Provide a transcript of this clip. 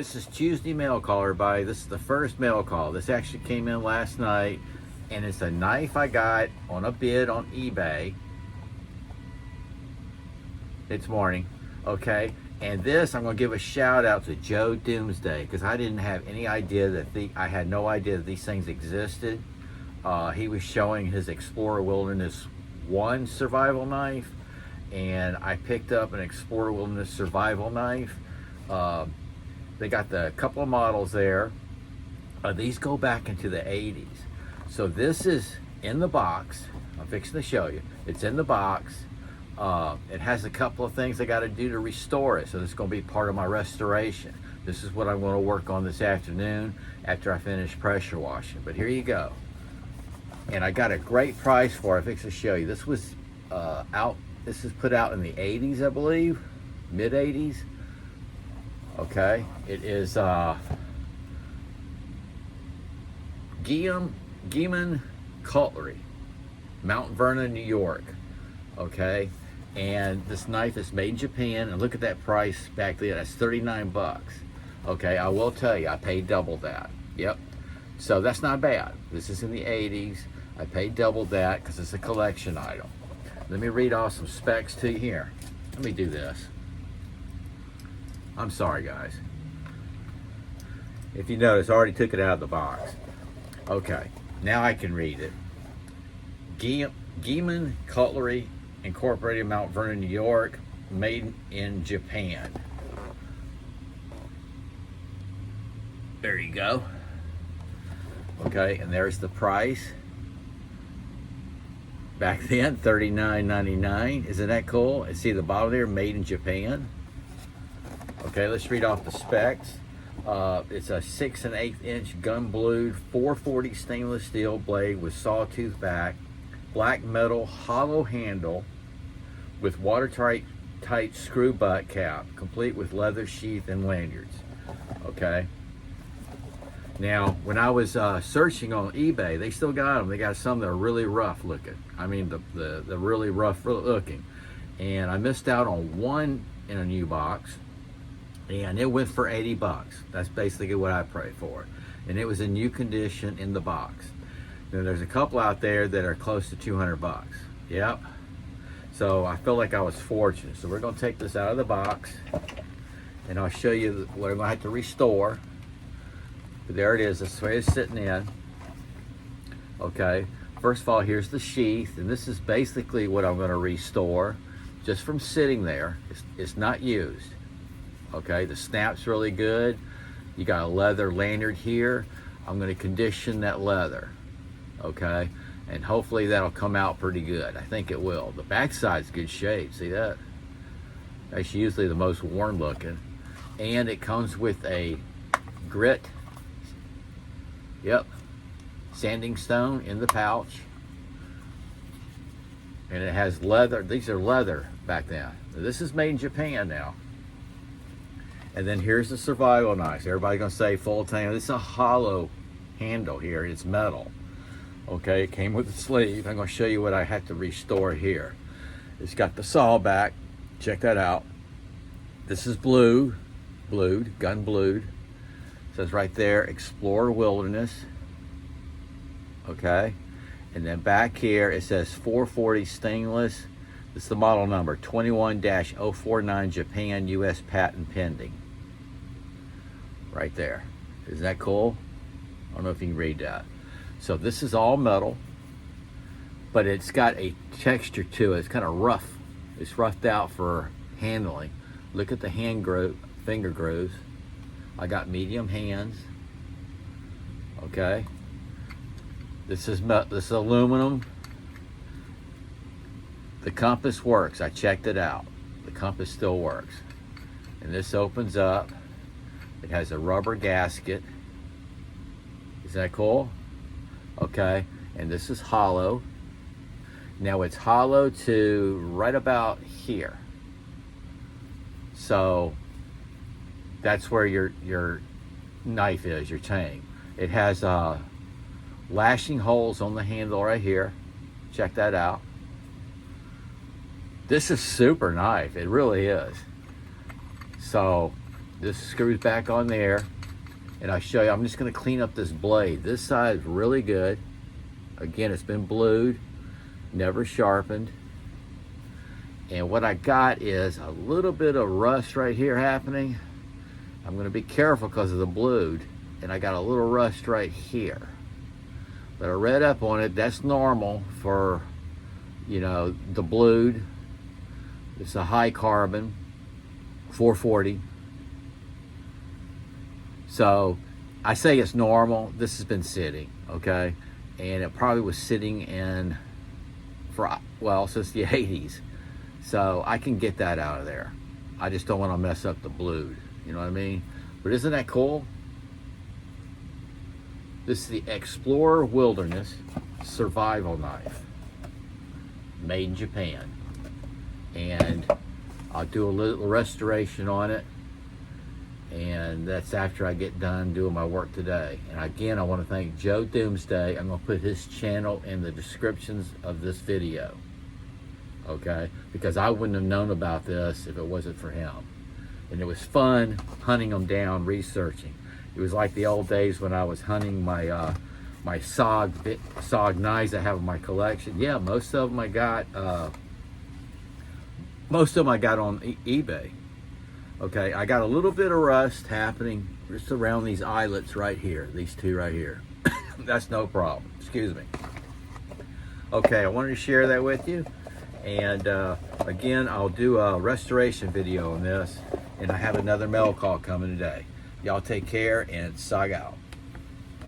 This is Tuesday mail call, everybody. This is the first mail call. This actually came in last night, and it's a knife I got on a bid on eBay. It's morning, okay? And this, I'm gonna give a shout out to Joe Doomsday, because I didn't have any idea that I had no idea that these things existed. He was showing his Explorer Wilderness 1 survival knife, and I picked up an Explorer Wilderness survival knife. They got the couple of models there. These go back into the 80s. So this is in the box. I'm fixing to show you. It's in the box. It has a couple of things I got to do to restore it. So this is going to be part of my restoration. This is what I'm going to work on this afternoon after I finish pressure washing. But here you go. And I got a great price for it. I'm fixing to show you. This was this is put out in the 80s, I believe. Mid 80s. Okay, it is Giemann Cutlery, Mount Vernon, New York. Okay, and this knife is made in Japan, and look at that price back then. That's 39 bucks. Okay, I will tell you, I paid double that. Yep, so that's not bad. This is in the 80s. I paid double that because it's a collection item. Let me read off some specs to you here. Let me do this. I'm sorry, guys. If you notice, I already took it out of the box. Okay, now I can read it. Giemann Cutlery, Incorporated, Mount Vernon, New York, made in Japan. There you go. Okay, and there's the price. Back then, $39.99. Isn't that cool? And see the bottom there, made in Japan. Okay, let's read off the specs. It's a 6 1/8 inch gun blued 440 stainless steel blade with sawtooth back, black metal hollow handle with watertight screw butt cap, complete with leather sheath and lanyards. Okay. Now, when I was searching on eBay, they still got them. They got some that are really rough looking. I mean, the really rough looking. And I missed out on one in a new box. And it went for 80 bucks. That's basically what I paid for it. And it was in new condition in the box. Now there's a couple out there that are close to 200 bucks. Yep. So I feel like I was fortunate. So we're gonna take this out of the box and I'll show you what I'm gonna have to restore. But there it is, that's the way it's sitting in. Okay, first of all, here's the sheath, and this is basically what I'm gonna restore just from sitting there. It's not used. Okay, the snap's really good. You got a leather lanyard here. I'm going to condition that leather. Okay, and hopefully that'll come out pretty good. I think it will. The backside's good shape. See that? That's usually the most worn looking. And it comes with a grit. Yep, sanding stone in the pouch. And it has leather. These are leather back then. This is made in Japan now. And then here's the survival knife. Everybody's gonna say full tank. This is a hollow handle here. It's metal. Okay, it came with a sleeve. I'm gonna show you what I had to restore here. It's got the saw back. Check that out. This is blued, gun blued. It says right there, Explorer Wilderness. Okay, and then back here it says 440 stainless. This is the model number 21-049 Japan, US patent pending. Right there. Isn't that cool? I don't know if you can read that. So this is all metal, but it's got a texture to it. It's kind of rough. It's roughed out for handling. Look at the finger grooves. I got medium hands. Okay. This is aluminum. The compass works. I checked it out. The compass still works. And this opens up. It has a rubber gasket. Is that cool? Okay. And this is hollow. Now it's hollow to right about here. So that's where your knife is, your tang. It has lashing holes on the handle right here. Check that out. This is super knife. It really is. So this screws back on there, and I show you, I'm just gonna clean up this blade. This side is really good. Again, it's been blued, never sharpened. And what I got is a little bit of rust right here happening. I'm gonna be careful because of the blued, and I got a little rust right here. But I read up on it, that's normal for, you know, the blued. It's a high carbon, 440. So I say it's normal. This has been sitting, okay? And it probably was sitting in for, well, since the 80s. So I can get that out of there. I just don't want to mess up the blued, you know what I mean? But isn't that cool? This is the Explorer Wilderness Survival Knife, made in Japan. And I'll do a little restoration on it, and that's after I get done doing my work today. And again, I want to thank Joe Doomsday. I'm going to put his channel in the descriptions of this video, okay? Because I wouldn't have known about this if it wasn't for him. And it was fun hunting them down, researching. It was like the old days when I was hunting my my SOG knives I have in my collection. Yeah, most of them I got on eBay. Okay, I got a little bit of rust happening just around these eyelets right here, these two right here. That's no problem, excuse me. Okay, I wanted to share that with you. And again, I'll do a restoration video on this, and I have another mail call coming today. Y'all take care, and SOG out.